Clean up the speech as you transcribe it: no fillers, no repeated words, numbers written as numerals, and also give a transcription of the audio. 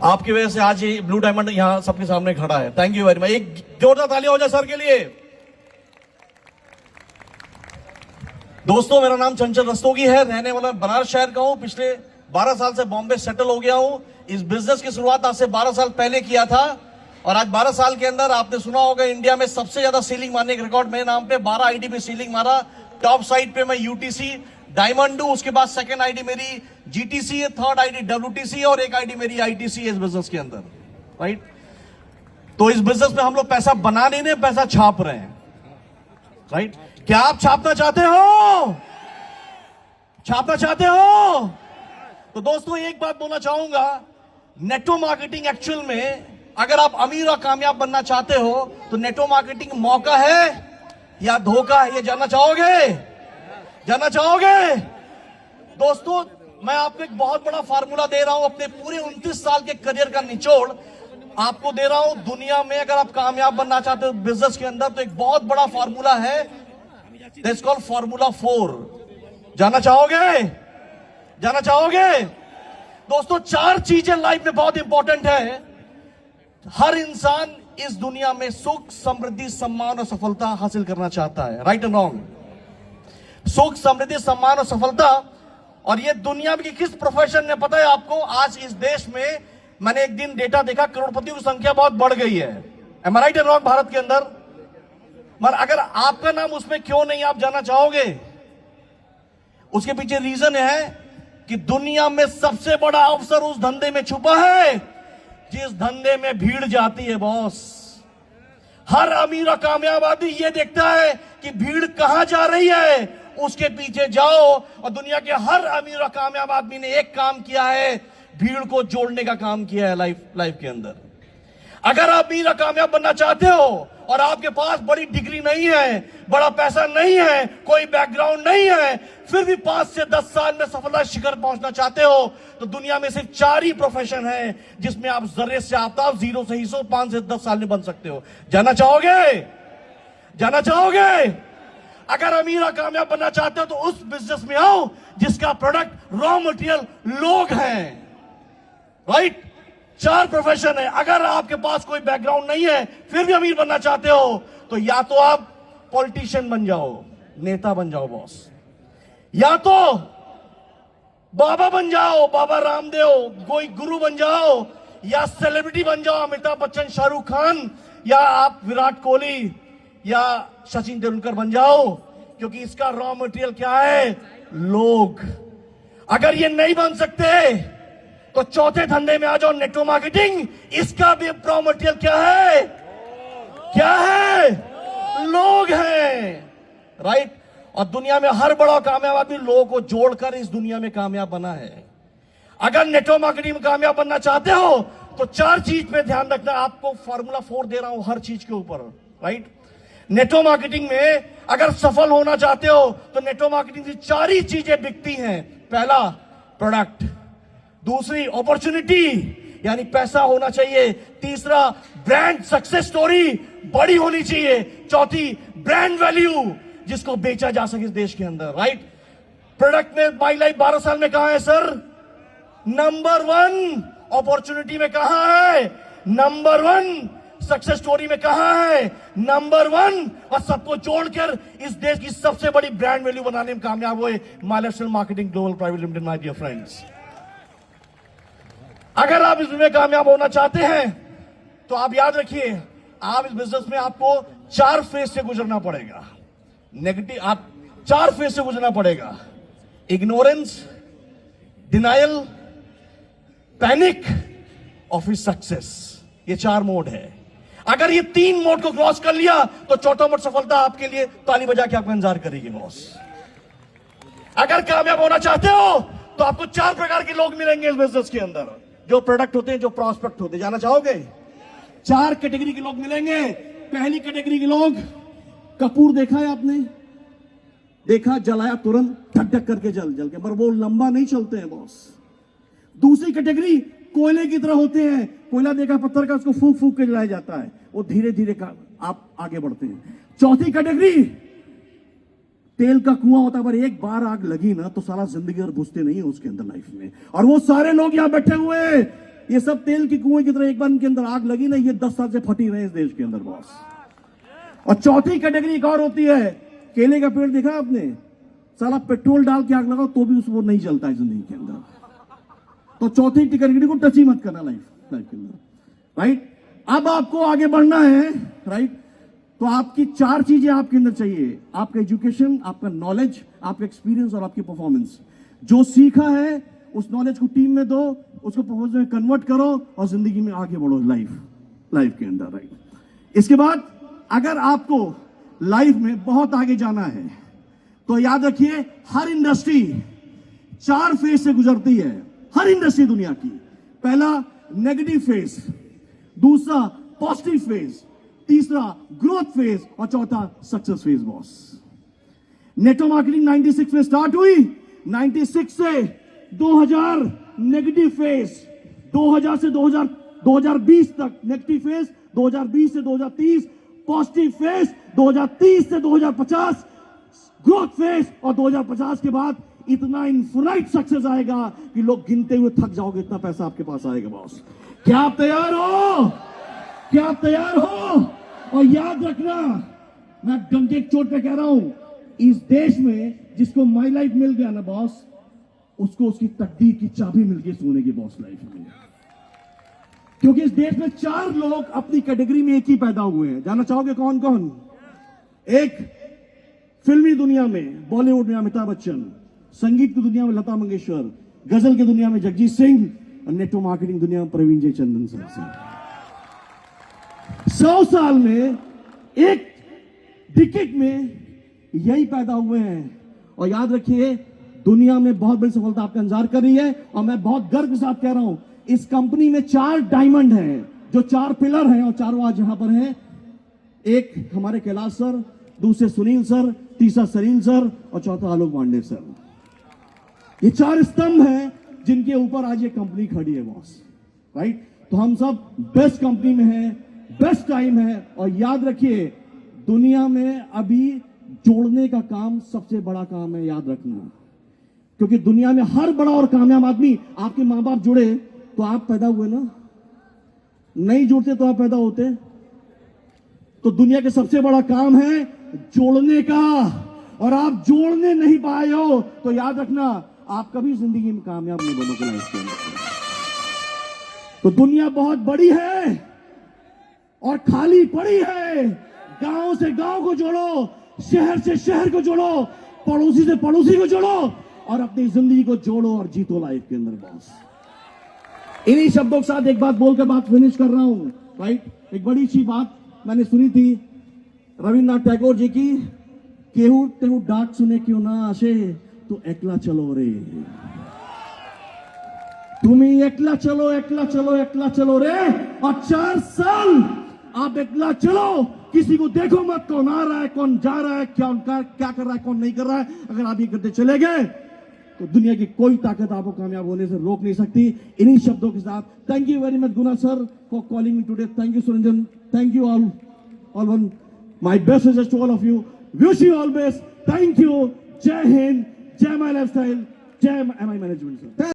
आपकी वजह से आज ये ब्लू डायमंड यहां सबके सामने खड़ा है। Thank you very much. एक जोरदार तालियां हो जाए सर के लिए। दोस्तों, मेरा नाम चंचल रस्तोगी है, रहने वाला बनारस शहर का हूं। पिछले 12 साल से बॉम्बे सेटल हो गया हूं। इस बिजनेस की शुरुआत आज से 12 साल पहले किया था और आज 12 साल के अंदर आपने सुना होगा इंडिया में सबसे ज्यादा सीलिंग मारने का रिकॉर्ड मेरे नाम पे 12 आईडी पे सीलिंग मारा। टॉप साइड पे मैं यूटीसी डायमंड हूं, उसके बाद सेकंड आईडी मेरी जीटीसी है, थर्ड आईडी डब्ल्यूटीसी और एक आईडी मेरी आईटीसी है इस बिजनेस के अंदर, राइट। तो इस बिजनेस में हम लोग पैसा बना नहीं रहे, पैसा छाप रहे हैं, राइट। क्या आप छापना चाहते हो? छापना चाहते हो? तो दोस्तों एक बात बोलना चाहूंगा, नेटो मार्केटिंग एक्चुअल में अगर आप अमीर और कामयाब बनना चाहते हो तो नेटो मार्केटिंग मौका है या धोखा है, ये जानना चाहोगे? जानना चाहोगे? दोस्तों, मैं आपको एक बहुत बड़ा फार्मूला दे रहा हूं, अपने पूरे 29 साल के करियर का निचोड़ आपको दे रहा हूं। दुनिया में अगर आप कामयाब बनना चाहते हो बिजनेस के अंदर तो एक बहुत बड़ा फार्मूला है, दैट्स कॉल्ड फार्मूला 4। जानना चाहोगे? जानना चाहोगे? दोस्तों, 4 चीजें लाइफ में बहुत इंपॉर्टेंट है। हर इंसान इस दुनिया में सुख, समृद्धि, सम्मान और सफलता हासिल करना चाहता है, राइट एंड रॉन्ग? सुख, समृद्धि, सम्मान और सफलता। और ये दुनिया में किस प्रोफेशन ने, पता है आपको? आज इस देश में मैंने एक दिन डेटा देखा, करोड़पतियों की संख्या बहुत बढ़ गई है। Am I right and wrong? Bharat के अंदर। मगर अगर आपका नाम उसमें क्यों नहीं, आप जानना चाहोगे? उसके पीछे रीजन है कि दुनिया में सबसे बड़ा अवसर उस धंधे में छुपा है जिस धंधे में भीड़ जाती है बॉस। हर अमीर और कामयाब आदमी ये देखता है कि भीड़ कहां जा रही है, उसके पीछे जाओ। और दुनिया के हर अमीर और कामयाब आदमी ने एक काम किया है, भीड़ को जोड़ने का काम किया है लाइफ के अंदर। अगर आप अमीर और कामयाब बनना चाहते हो और आपके पास बड़ी डिग्री नहीं है, बड़ा पैसा नहीं है, कोई बैकग्राउंड नहीं है, फिर भी 5 से 10 साल में सफलता शिखर पहुंचना चाहते हो तो दुनिया में सिर्फ 4 ही प्रोफेशन है जिसमें आप जर्रे से आफ्ताब, जीरो से हीरो 5 से 10 साल में बन सकते हो। जानना चाहोगे? जानना चाहोगे? अगर अमीर और कामयाब बनना चाहते हो तो उस बिजनेस में आओ जिसका प्रोडक्ट रॉ मटेरियल लोग हैं, राइट। 4 प्रोफेशन है। अगर आपके पास कोई बैकग्राउंड नहीं है फिर भी अमीर बनना चाहते हो तो या तो आप पॉलिटिशियन बन जाओ, नेता बन जाओ बॉस, या तो बाबा बन जाओ, बाबा रामदेव, कोई गुरु बन जाओ, या सेलिब्रिटी बन जाओ, अमिताभ बच्चन, शाहरुख खान, या आप विराट कोहली या सचिन तेंदुलकर बन जाओ। क्योंकि इसका रॉ मटेरियल क्या है? लोग। अगर ये नहीं बन सकते तो चौथे धंधे में आ जाओ, नेटवर्क मार्केटिंग। इसका भी रॉ मटेरियल क्या है? क्या है? लोग हैं, राइट। और दुनिया में हर बड़ा कामयाब आदमी लोगों को जोड़कर इस दुनिया में कामयाब बना है। अगर नेटवर्क मार्केटिंग में कामयाब बनना चाहते हो तो 4 चीज पे ध्यान रखना। आपको फार्मूला 4 दे रहा हूं हर चीज के ऊपर, राइट। नेटवर्क मार्केटिंग में अगर सफल होना चाहते हो तो नेटवर्क मार्केटिंग की 4 ही चीजें बिकती हैं। पहला, प्रोडक्ट। दूसरी, अपॉर्चुनिटी, यानी पैसा होना चाहिए। तीसरा, ब्रांड सक्सेस स्टोरी बड़ी होनी चाहिए। चौथी, ब्रांड वैल्यू, जिसको बेचा जा सके इस देश के अंदर, राइट। प्रोडक्ट में माई लाइफ 12 साल में कहां है सर? नंबर 1। अपॉर्चुनिटी में कहां है? नंबर 1। सक्सेस स्टोरी में कहां है? नंबर 1। और सबको जोड़कर इस देश की सबसे बड़ी ब्रांड वैल्यू बनाने में कामयाब हुए Milestone Marketing Global Private Limited. My dear friends, अगर आप इसमें कामयाब होना चाहते हैं तो आप याद रखिए, आप इस बिजनेस में आपको 4 फेज से गुजरना पड़ेगा। नेगेटिव, आप 4 फेज से गुजरना पड़ेगा। इग्नोरेंस, डिनायल, पैनिक और फिर सक्सेस। ये 4 मोड है। अगर ये 3 मोड को क्रॉस कर लिया तो चौथा मोड सफलता आपके लिए ताली बजा के आपका इंतजार करेगी बॉस। अगर कामयाब होना चाहते हो तो आपको 4 प्रकार के लोग मिलेंगे इस बिजनेस के अंदर, जो प्रोडक्ट होते हैं, जो प्रॉस्पेक्ट होते हैं। जानना चाहोगे? 4 कैटेगरी के लोग मिलेंगे। पहली कैटेगरी के लोग, कपूर देखा है आपने? देखा, जलाया तुरंत, धक धक करके जल के, पर वो लंबा नहीं चलते हैं बॉस। दूसरी कैटेगरी कोयले की तरह होते हैं। कोयला देखा पत्थर का, उसको फूक फूक के जलाया जाता है, वो धीरे धीरे आप आगे बढ़ते हैं। चौथी कैटेगरी, तेल का कुआं होता है, पर एक बार आग लगी ना तो सारा जिंदगी भर बुझते नहीं है उसके अंदर लाइफ में। और वो सारे लोग यहां बैठे हुए ये सब तेल की कुएं की तरह एक बार इनके अंदर आग लगी ना, ये 10 साल से फटी रहे इस देश के अंदर बॉस। और चौथी कैटेगरी एक और होती है, केले का पेड़ देखा आपने, साला पेट्रोल डाल के आग लगाओ तो भी उसको नहीं जलता है जिंदगी के अंदर। तो चौथी कैटेगरी को टच ही मत करना लाइफ के अंदर, राइट। अब आपको आगे बढ़ना है, राइट। तो आपकी 4 चीजें आपके अंदर चाहिए, आपका एजुकेशन, आपका नॉलेज, आपका एक्सपीरियंस और आपकी परफॉर्मेंस। जो सीखा है उस नॉलेज को टीम में दो, उसको परफॉर्मेंस में कन्वर्ट करो और जिंदगी में आगे बढ़ो लाइफ के अंदर, राइट। इसके बाद अगर आपको लाइफ में बहुत आगे जाना है तो याद रखिए, हर इंडस्ट्री 4 फेज से गुजरती है, हर इंडस्ट्री दुनिया की। पहला नेगेटिव फेज, दूसरा पॉजिटिव फेज, तीसरा ग्रोथ फेज और चौथा success phase boss. Network marketing 96 में स्टार्ट हुई, 96 से 2000 नेगेटिव फेज, 2000 से 2020 तक नेगेटिव फेज, 2020 से 2030 पॉजिटिव फेज, 2030 से 2050 ग्रोथ फेज और 2050 के बाद इतना इनफिनाइट सक्सेस आएगा कि लोग गिनते हुए थक जाओगे, इतना पैसा आपके पास आएगा बॉस। क्या आप तैयार हो? क्या आप तैयार हो? और याद रखना, मैं डंके की चोट पे कह रहा हूं, इस देश में जिसको माई लाइफ मिल गया ना बॉस, उसको उसकी तकदीर की चाबी मिल गई सोने की बॉस लाइफ में। क्योंकि इस देश में 4 लोग अपनी कैटेगरी में एक ही पैदा हुए हैं। जानना चाहोगे कौन कौन? एक फिल्मी दुनिया में, बॉलीवुड में अमिताभ बच्चन, संगीत की दुनिया में लता मंगेशकर, गजल की दुनिया में जगजीत सिंह और नेटवर्क मार्केटिंग दुनिया में प्रवीण जयचंद्रन सर। 100 साल में, एक डिकेड में यही पैदा हुए हैं। और याद रखिए, दुनिया में बहुत बड़ी सफलता आपका इंतजार कर रही है। और मैं बहुत गर्व के साथ कह रहा हूं, इस कंपनी में 4 डायमंड हैं, जो 4 पिलर हैं और चारों आज यहां पर हैं। एक हमारे कैलाश सर, दूसरे सुनील सर, तीसरा सलील सर और चौथा आलोक पांडे सर। ये 4 स्तंभ हैं जिनके ऊपर आज ये कंपनी खड़ी है बॉस, राइट। तो हम सब बेस्ट कंपनी में हैं, बेस्ट टाइम है। और याद रखिए, दुनिया में अभी जोड़ने का काम सबसे बड़ा काम है, याद रखना। क्योंकि दुनिया में हर बड़ा और कामयाब आदमी, आपके मां बाप जुड़े तो आप पैदा हुए ना, नहीं जुड़ते तो आप पैदा होते। तो दुनिया के सबसे बड़ा काम है जोड़ने का, और आप जोड़ने नहीं पाए हो तो याद रखना, आप कभी जिंदगी में कामयाब नहीं बनोगे लाइफ के अंदर। तो दुनिया बहुत बड़ी है और खाली पड़ी है। गांव से गांव को जोड़ो, शहर से शहर को जोड़ो, पड़ोसी से पड़ोसी को जोड़ो और अपनी जिंदगी को जोड़ो और जीतो लाइफ के अंदर बॉस। इन्हीं शब्दों के साथ एक बात बोलकर बात फिनिश कर रहा हूं, राइट। एक बड़ी सी बात मैंने सुनी थी रविन्द्रनाथ टैगोर जी की, केहू तेहू डांट सुने क्यों ना आशे, तो एकला चलो रे, तुम्हें एकला चलो, एकला चलो, एकला चलो रे। और 4 साल आप एकला चलो, किसी को देखो मत, कौन आ रहा है, कौन जा रहा है, क्या कर रहा है, कौन नहीं कर रहा है। अगर आप ये करते चले गए तो दुनिया की कोई ताकत आपको कामयाब होने से रोक नहीं सकती। इन्हीं शब्दों के साथ थैंक यू वेरी मच गुना sir for calling me today. Thank you Suranjan, thank you all one, my best wishes to all of you, wish you all best, thank you, Jai Hind, Jai my lifestyle, Jai MI management sir.